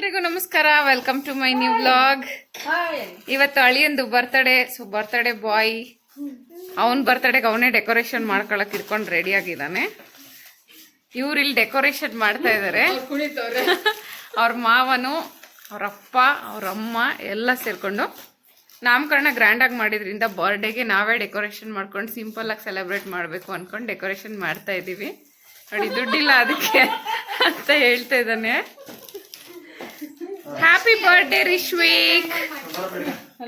ಎಲ್ರಿಗೂ ನಮಸ್ಕಾರ. Welcome to my new vlog. ಇವತ್ತು ಅಳಿಯಂದು ಬರ್ತ್ಡೇ. ಸೊ ಬರ್ತ್ಡೇ ಬಾಯ್ ಅವನ್ ಬರ್ತ್ಡೇಗೆ ಅವನೇ ಡೆಕೋರೇಷನ್ ಮಾಡ್ಕೊಳಕ್ ಇಟ್ಕೊಂಡು ರೆಡಿ ಆಗಿದ್ದಾನೆ. ಇವ್ರು ಇಲ್ಲಿ ಡೆಕೋರೇಷನ್ ಮಾಡ್ತಾ ಇದಾರೆ. ಅವ್ರ ಮಾವನು, ಅವ್ರಪ್ಪ, ಅವ್ರಮ್ಮ ಎಲ್ಲ ಸೇರ್ಕೊಂಡು ನಾಮಕರಣ ಗ್ರ್ಯಾಂಡ್ ಆಗಿ ಮಾಡಿದ್ರಿಂದ ಬರ್ಡೇಗೆ ನಾವೇ ಡೆಕೋರೇಷನ್ ಮಾಡ್ಕೊಂಡು ಸಿಂಪಲ್ ಆಗಿ ಸೆಲೆಬ್ರೇಟ್ ಮಾಡಬೇಕು ಅನ್ಕೊಂಡು ಡೆಕೋರೇಷನ್ ಮಾಡ್ತಾ ಇದೀವಿ. ನೋಡಿ, ದುಡ್ಡಿಲ್ಲ ಅದಕ್ಕೆ ಅಂತ ಹೇಳ್ತಾ ಇದ್ದಾನೆ. Happy birthday Rishvik,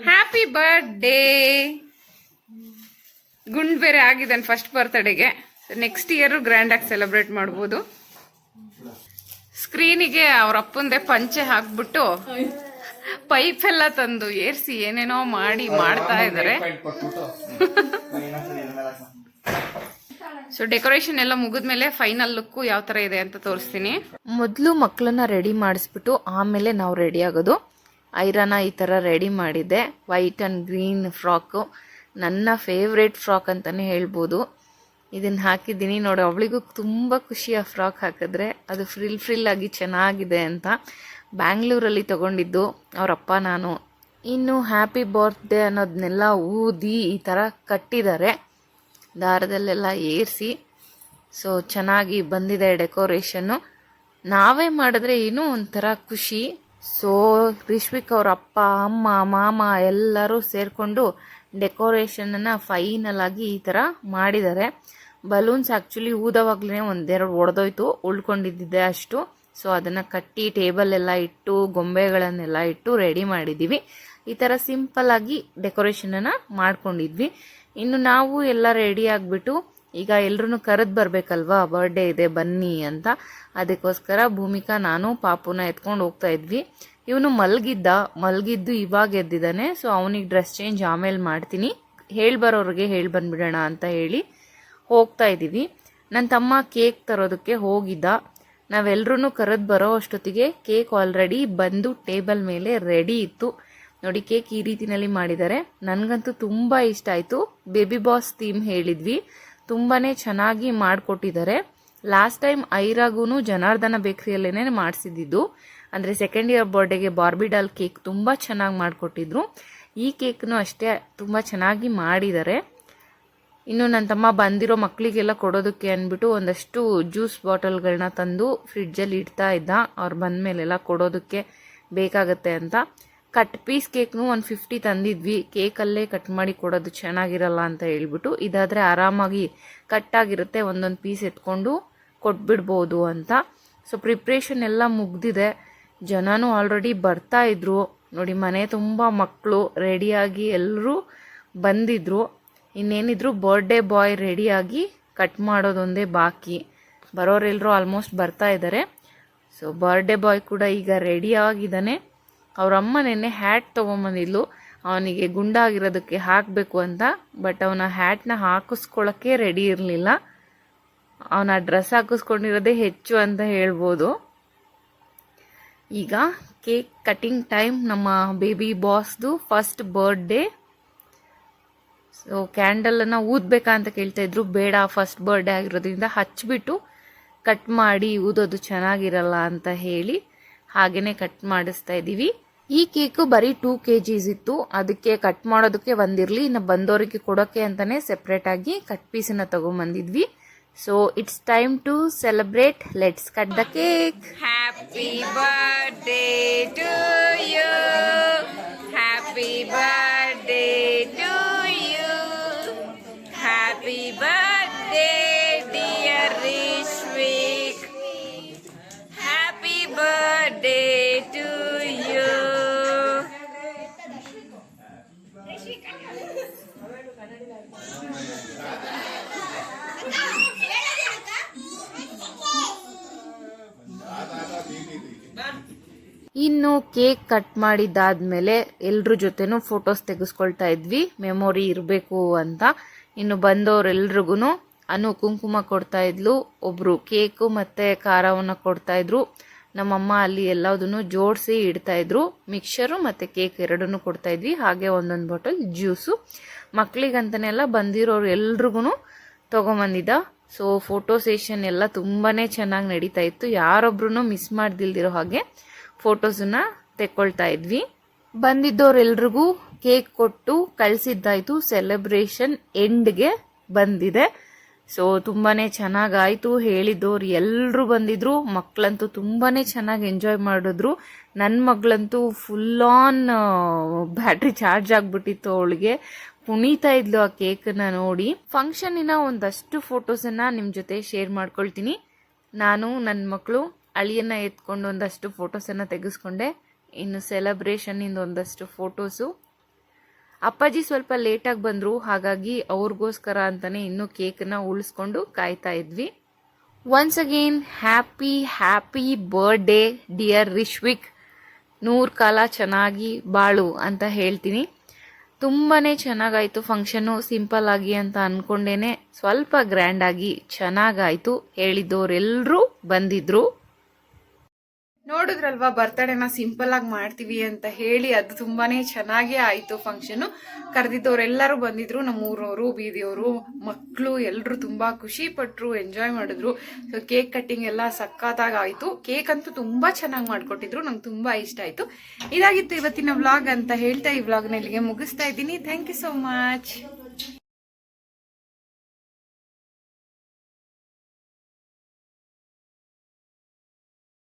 happy birthday. ಗುಂಡ್ ಬೇರೆ ಆಗಿದ್ದಾನೆ ಫಸ್ಟ್ ಬರ್ತ್ಡೇಗೆ. ನೆಕ್ಸ್ಟ್ ಇಯರ್ ಗ್ರ್ಯಾಂಡ್ ಆಗಿ ಸೆಲೆಬ್ರೇಟ್ ಮಾಡ್ಬೋದು. ಸ್ಕ್ರೀನಿಗೆ ಅವ್ರ ಅಪ್ಪಂದೆ ಪಂಚೆ ಹಾಕ್ಬಿಟ್ಟು ಪೈಪ್ ಎಲ್ಲ ತಂದು ಏರ್ಸಿ ಏನೇನೋ ಮಾಡ್ತಾ ಇದಾರೆ. ಸೊ ಡೆಕೋರೇಷನ್ ಎಲ್ಲ ಮುಗಿದ್ಮೇಲೆ ಫೈನಲ್ ಲುಕ್ ಯಾವ ತರ ಇದೆ ಅಂತ ತೋರಿಸ್ತೀನಿ. ಮೊದಲು ಮಕ್ಕಳನ್ನ ರೆಡಿ ಮಾಡಿಸ್ಬಿಟ್ಟು ಆಮೇಲೆ ನಾವು ರೆಡಿ ಆಗೋದು. ಐರನ ಈ ತರ ರೆಡಿ ಮಾಡಿದ್ದೆ. ವೈಟ್ ಅಂಡ್ ಗ್ರೀನ್ ಫ್ರಾಕು, ನನ್ನ ಫೇವ್ರೇಟ್ ಫ್ರಾಕ್ ಅಂತಾನೆ ಹೇಳ್ಬೋದು. ಇದನ್ನ ಹಾಕಿದ್ದೀನಿ ನೋಡಿ. ಅವಳಿಗೂ ತುಂಬಾ ಖುಷಿ ಆ ಫ್ರಾಕ್ ಹಾಕಿದ್ರೆ. ಅದು ಫ್ರಿಲ್ ಆಗಿ ಚೆನ್ನಾಗಿದೆ ಅಂತ ಬ್ಯಾಂಗ್ಳೂರಲ್ಲಿ ತಗೊಂಡಿದ್ದು ಅವರಪ್ಪ ನಾನು. ಇನ್ನು ಹ್ಯಾಪಿ ಬರ್ತ್ಡೇ ಅನ್ನೋದನ್ನೆಲ್ಲ ಊದಿ ಈ ತರ ಕಟ್ಟಿದ್ದಾರೆ, ದಾರದಲ್ಲೆಲ್ಲ ಏರಿಸಿ. ಸೊ ಚೆನ್ನಾಗಿ ಬಂದಿದೆ ಡೆಕೋರೇಷನ್ನು. ನಾವೇ ಮಾಡಿದ್ರೆ ಏನೋ ಒಂಥರ ಖುಷಿ. ಸೊ ರಿಶ್ವಿಕ್ ಅವ್ರ ಅಪ್ಪ, ಅಮ್ಮ, ಮಾಮ ಎಲ್ಲರೂ ಸೇರಿಕೊಂಡು ಡೆಕೋರೇಷನನ್ನು ಫೈನಲ್ ಆಗಿ ಈ ಥರ ಮಾಡಿದ್ದಾರೆ. ಬಲೂನ್ಸ್ ಆ್ಯಕ್ಚುಲಿ ಊದವಾಗ್ಲೇ ಒಂದೆರಡು ಒಡೆದೋಯ್ತು, ಉಳ್ಕೊಂಡಿದ್ದೆ ಅಷ್ಟು. ಸೊ ಅದನ್ನು ಕಟ್ಟಿ ಟೇಬಲ್ ಎಲ್ಲ ಇಟ್ಟು ಗೊಂಬೆಗಳನ್ನೆಲ್ಲ ಇಟ್ಟು ರೆಡಿ ಮಾಡಿದ್ದೀವಿ. ಈ ಥರ ಸಿಂಪಲ್ ಆಗಿ ಡೆಕೋರೇಷನನ್ನು ಮಾಡ್ಕೊಂಡಿದ್ವಿ. ಇನ್ನು ನಾವು ಎಲ್ಲ ರೆಡಿ ಆಗಿಬಿಟ್ಟು ಈಗ ಎಲ್ರೂ ಕರೆದು ಬರಬೇಕಲ್ವಾ, ಬರ್ಡೇ ಇದೆ ಬನ್ನಿ ಅಂತ. ಅದಕ್ಕೋಸ್ಕರ ಭೂಮಿಕಾ, ನಾನು, ಪಾಪುನ ಎತ್ಕೊಂಡು ಹೋಗ್ತಾ ಇದ್ವಿ. ಇವನು ಮಲಗಿದ್ದು ಇವಾಗ ಎದ್ದಿದ್ದಾನೆ. ಸೊ ಅವನಿಗೆ ಡ್ರೆಸ್ ಚೇಂಜ್ ಆಮೇಲೆ ಮಾಡ್ತೀನಿ, ಹೇಳ್ಬರೋರಿಗೆ ಬಂದ್ಬಿಡೋಣ ಅಂತ ಹೇಳಿ ಹೋಗ್ತಾ ಇದ್ದೀವಿ. ನನ್ನ ತಮ್ಮ ಕೇಕ್ ತರೋದಕ್ಕೆ ಹೋಗಿದ್ದ. ನಾವೆಲ್ಲರೂ ಕರೆದು ಬರೋ ಅಷ್ಟೊತ್ತಿಗೆ ಕೇಕ್ ಆಲ್ರೆಡಿ ಬಂದು ಟೇಬಲ್ ಮೇಲೆ ರೆಡಿ ಇತ್ತು. ನೋಡಿ, ಕೇಕ್ ಈ ರೀತಿನಲ್ಲಿ ಮಾಡಿದ್ದಾರೆ. ನನಗಂತೂ ತುಂಬ ಇಷ್ಟ ಆಯಿತು. ಬೇಬಿ ಬಾಸ್ ಥೀಮ್ ಹೇಳಿದ್ವಿ, ತುಂಬಾ ಚೆನ್ನಾಗಿ ಮಾಡಿಕೊಟ್ಟಿದ್ದಾರೆ. ಲಾಸ್ಟ್ ಟೈಮ್ ಐರಾಗೂ ಜನಾರ್ದನ ಬೇಕ್ರಿಯಲ್ಲೇ ಮಾಡಿಸಿದ್ದು. ಅಂದರೆ ಸೆಕೆಂಡ್ ಇಯರ್ ಬರ್ಡೇಗೆ ಬಾರ್ಬಿ ಡಾಲ್ ಕೇಕ್ ತುಂಬ ಚೆನ್ನಾಗಿ ಮಾಡಿಕೊಟ್ಟಿದ್ರು. ಈ ಕೇಕ್ನು ಅಷ್ಟೇ ತುಂಬ ಚೆನ್ನಾಗಿ ಮಾಡಿದ್ದಾರೆ. ಇನ್ನು ನನ್ನ ತಮ್ಮ ಬಂದಿರೋ ಮಕ್ಕಳಿಗೆಲ್ಲ ಕೊಡೋದಕ್ಕೆ ಅಂದ್ಬಿಟ್ಟು ಒಂದಷ್ಟು ಜ್ಯೂಸ್ ಬಾಟಲ್ಗಳನ್ನ ತಂದು ಫ್ರಿಡ್ಜಲ್ಲಿ ಇಡ್ತಾ ಇದ್ದ. ಅವ್ರು ಬಂದ ಮೇಲೆಲ್ಲ ಕೊಡೋದಕ್ಕೆ ಬೇಕಾಗತ್ತೆ ಅಂತ. ಕಟ್ ಪೀಸ್ ಕೇಕ್ನು 150 ತಂದಿದ್ವಿ. ಕೇಕಲ್ಲೇ ಕಟ್ ಮಾಡಿ ಕೊಡೋದು ಚೆನ್ನಾಗಿರಲ್ಲ ಅಂತ ಹೇಳ್ಬಿಟ್ಟು, ಇದಾದರೆ ಆರಾಮಾಗಿ ಕಟ್ಟಾಗಿರುತ್ತೆ, ಒಂದೊಂದು ಪೀಸ್ ಎತ್ಕೊಂಡು ಕೊಟ್ಬಿಡ್ಬೋದು ಅಂತ. ಸೊ ಪ್ರಿಪ್ರೇಷನ್ ಎಲ್ಲ ಮುಗ್ದಿದೆ. ಜನನೂ ಆಲ್ರೆಡಿ ಬರ್ತಾ ಇದ್ರು. ನೋಡಿ, ಮನೆ ತುಂಬ ಮಕ್ಕಳು ರೆಡಿಯಾಗಿ ಎಲ್ಲರೂ ಬಂದಿದ್ರು. ಇನ್ನೇನಿದ್ರು ಬರ್ಡೇ ಬಾಯ್ ರೆಡಿಯಾಗಿ ಕಟ್ ಮಾಡೋದೊಂದೇ ಬಾಕಿ. ಬರೋರೆಲ್ಲರೂ ಆಲ್ಮೋಸ್ಟ್ ಬರ್ತಾ ಇದ್ದಾರೆ. ಸೊ ಬರ್ಡೇ ಬಾಯ್ ಕೂಡ ಈಗ ರೆಡಿ ಆಗಿದ್ದಾನೆ. ಅವರಮ್ಮ ನೆನ್ನೆ ಹ್ಯಾಟ್ ತೊಗೊಂಬಂದಿದ್ಲು, ಅವನಿಗೆ ಗುಂಡಾಗಿರೋದಕ್ಕೆ ಹಾಕಬೇಕು ಅಂತ. ಬಟ್ ಅವನ ಹ್ಯಾಟ್ನ ಹಾಕಿಸ್ಕೊಳ್ಳೋಕ್ಕೆ ರೆಡಿ ಇರಲಿಲ್ಲ. ಅವನ ಡ್ರೆಸ್ ಹಾಕಿಸ್ಕೊಂಡಿರೋದೇ ಹೆಚ್ಚು ಅಂತ ಹೇಳ್ಬೋದು. ಈಗ ಕೇಕ್ ಕಟಿಂಗ್ ಟೈಮ್. ನಮ್ಮ ಬೇಬಿ ಬಾಸ್ದು ಫಸ್ಟ್ ಬರ್ಡೇ. ಸೊ ಕ್ಯಾಂಡಲನ್ನು ಊದಬೇಕಾ ಅಂತ ಕೇಳ್ತಾ ಇದ್ರು. ಬೇಡ, ಫಸ್ಟ್ ಬರ್ಡೇ ಆಗಿರೋದ್ರಿಂದ ಹಚ್ಬಿಟ್ಟು ಕಟ್ ಮಾಡಿ ಊದೋದು ಚೆನ್ನಾಗಿರಲ್ಲ ಅಂತ ಹೇಳಿ ಹಾಗೇನೆ ಕಟ್ ಮಾಡಿಸ್ತಾ ಇದ್ದೀವಿ. ಈ ಕೇಕು ಬರೀ 2 kgs ಇತ್ತು. ಅದಕ್ಕೆ ಕಟ್ ಮಾಡೋದಕ್ಕೆ ಒಂದಿರಲಿ, ಇನ್ನು ಬಂದವರಿಗೆ ಕೊಡೋಕ್ಕೆ ಅಂತಾನೆ ಸೆಪ್ರೇಟ್ ಆಗಿ ಕಟ್ ಪೀಸನ್ನ ತಗೊಂಡ್ಬಂದಿದ್ವಿ. So it's time to celebrate. Let's cut the cake. Happy birthday to you, happy birthday to you, happy birthday dear Rishvik, happy birthday to you. ಇನ್ನು ಕೇಕ್ ಕಟ್ ಮಾಡಿದ್ದಾದ್ಮೇಲೆ ಎಲ್ರ ಜೊತೆನೂ ಫೋಟೋಸ್ ತೆಗೆಸ್ಕೊಳ್ತಾ ಇದ್ವಿ, ಮೆಮೊರಿ ಇರಬೇಕು ಅಂತ. ಇನ್ನು ಬಂದವರೆಲ್ರಿಗೂ ಅನು ಕುಂಕುಮ ಕೊಡ್ತಾ ಇದ್ಲು, ಒಬ್ರು ಕೇಕು ಮತ್ತೆ ಖಾರವನ್ನು ಕೊಡ್ತಾ ಇದ್ರು. ನಮ್ಮಮ್ಮ ಅಲ್ಲಿ ಎಲ್ಲದನ್ನು ಜೋಡಿಸಿ ಇಡ್ತಾ ಇದ್ರು. ಮಿಕ್ಸರು ಮತ್ತೆ ಕೇಕ್ ಎರಡನ್ನೂ ಕೊಡ್ತಾ ಇದ್ವಿ. ಹಾಗೆ ಒಂದೊಂದು ಬಾಟಲ್ ಜ್ಯೂಸು ಮಕ್ಕಳಿಗಂತನೆಲ್ಲ ಬಂದಿರೋರು ಎಲ್ರಿಗೂ ತಗೊಂಬಂದಿದ್ದ. ಸೊ ಫೋಟೋ ಸೆಷನ್ ಎಲ್ಲ ತುಂಬಾನೇ ಚೆನ್ನಾಗಿ ನಡೀತಾ ಇತ್ತು. ಯಾರೊಬ್ರು ಮಿಸ್ ಮಾಡ್ದಿಲ್ದಿರೋ ಹಾಗೆ ಫೋಟೋಸನ್ನ ತೆಕ್ಕೊಳ್ತಾ ಇದ್ವಿ. ಬಂದಿದ್ದವ್ರೆಲ್ರಿಗೂ ಕೇಕ್ ಕೊಟ್ಟು ಕಳಿಸಿದ್ದಾಯ್ತು. ಸೆಲೆಬ್ರೇಷನ್ ಎಂಡ್ಗೆ ಬಂದಿದೆ. ಸೊ ತುಂಬಾನೇ ಚೆನ್ನಾಗಾಯ್ತು. ಹೇಳಿದ್ದವ್ರು ಎಲ್ಲರೂ ಬಂದಿದ್ರು. ಮಕ್ಕಳಂತೂ ತುಂಬಾನೇ ಚೆನ್ನಾಗಿ ಎಂಜಾಯ್ ಮಾಡಿದ್ರು. ನನ್ನ ಮಗಳಂತೂ ಫುಲ್ ಆನ್ ಬ್ಯಾಟ್ರಿ ಚಾರ್ಜ್ ಆಗ್ಬಿಟ್ಟಿತ್ತು. ಅವಳಿಗೆ ಕುಣಿತಾ ಇದ್ಲು ಆ ಕೇಕ್ನ ನೋಡಿ. ಫಂಕ್ಷನಿನ ಒಂದಷ್ಟು ಫೋಟೋಸನ್ನ ನಿಮ್ ಜೊತೆ ಶೇರ್ ಮಾಡ್ಕೊಳ್ತೀನಿ. ನಾನು ನನ್ನ ಮಕ್ಕಳು ಅಳಿಯನ್ನ ಎತ್ಕೊಂಡು ಒಂದಷ್ಟು ಫೋಟೋಸನ್ನ ತೆಗೆಸ್ಕೊಂಡೆ. ಇನ್ನು ಸೆಲೆಬ್ರೇಷನ್ ಇಂದ ಒಂದಷ್ಟು ಫೋಟೋಸು. ಅಪ್ಪಾಜಿ ಸ್ವಲ್ಪ ಲೇಟಾಗಿ ಬಂದ್ರು, ಹಾಗಾಗಿ ಅವ್ರಿಗೋಸ್ಕರ ಅಂತಾನೆ ಇನ್ನೂ ಕೇಕ್ನ ಉಳಿಸ್ಕೊಂಡು ಕಾಯ್ತಾ ಇದ್ವಿ. Once again happy birthday dear Rishvik. 100 ಕಾಲ ಚೆನ್ನಾಗಿ ಬಾಳು ಅಂತ ಹೇಳ್ತೀನಿ. ತುಂಬಾನೇ ಚೆನ್ನಾಗಾಯ್ತು ಫಂಕ್ಷನು. ಸಿಂಪಲ್ ಆಗಿ ಅಂತ ಅನ್ಕೊಂಡೇನೆ ಸ್ವಲ್ಪ ಗ್ರ್ಯಾಂಡ್ ಆಗಿ ಚೆನ್ನಾಗಾಯ್ತು. ಹೇಳಿದ್ದವರೆಲ್ಲರೂ ಬಂದಿದ್ರು. ನೋಡಿದ್ರಲ್ವಾ, ಬರ್ತಡೇನ ಸಿಂಪಲ್ ಆಗಿ ಮಾಡ್ತೀವಿ ಅಂತ ಹೇಳಿ ಅದು ತುಂಬಾನೇ ಚೆನ್ನಾಗೇ ಆಯ್ತು ಫಂಕ್ಷನ್. ಕರೆದಿದ್ದವರೆಲ್ಲರೂ ಬಂದಿದ್ರು. ನಮ್ಮ ಊರವರು, ಬೀದಿಯವರು, ಮಕ್ಕಳು ಎಲ್ಲರೂ ತುಂಬಾ ಖುಷಿ ಪಟ್ರು, ಎಂಜಾಯ್ ಮಾಡಿದ್ರು. ಸೊ ಕೇಕ್ ಕಟ್ಟಿಂಗ್ ಎಲ್ಲ ಸಖತ್ತಾಗಿ ಆಯ್ತು. ಕೇಕ್ ಅಂತೂ ತುಂಬಾ ಚೆನ್ನಾಗಿ ಮಾಡ್ಕೊಟ್ಟಿದ್ರು. ನಂಗೆ ತುಂಬಾ ಇಷ್ಟ ಆಯ್ತು. ಇದಾಗಿತ್ತು ಇವತ್ತಿನ ವ್ಲಾಗ್ ಅಂತ ಹೇಳ್ತಾ ಈ ವ್ಲಾಗ್ನ ಇಲ್ಲಿಗೆ ಮುಗಿಸ್ತಾ ಇದ್ದೀನಿ. Thank you so much.